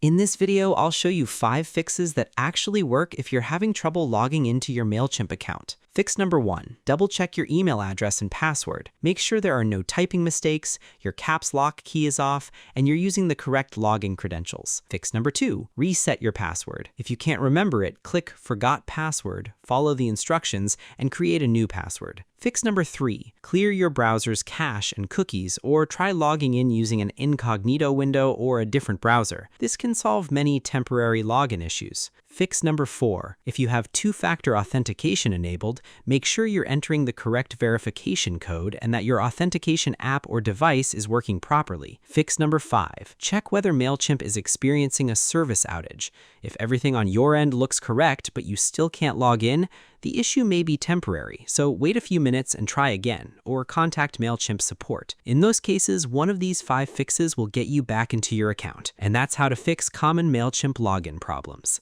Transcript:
In this video, I'll show you 5 fixes that actually work if you're having trouble logging into your Mailchimp account. Fix number 1, double-check your email address and password. Make sure there are no typing mistakes, your caps lock key is off, and you're using the correct login credentials. Fix number 2, reset your password. If you can't remember it, click Forgot Password, follow the instructions, and create a new password. Fix number 3, clear your browser's cache and cookies, or try logging in using an incognito window or a different browser. This can solve many temporary login issues. Fix number 4, if you have two-factor authentication enabled, make sure you're entering the correct verification code and that your authentication app or device is working properly. Fix number 5, check whether Mailchimp is experiencing a service outage. If everything on your end looks correct but you still can't log in, the issue may be temporary, so wait a few minutes and try again, or contact Mailchimp support. In those cases, one of these 5 fixes will get you back into your account, and that's how to fix common Mailchimp login problems.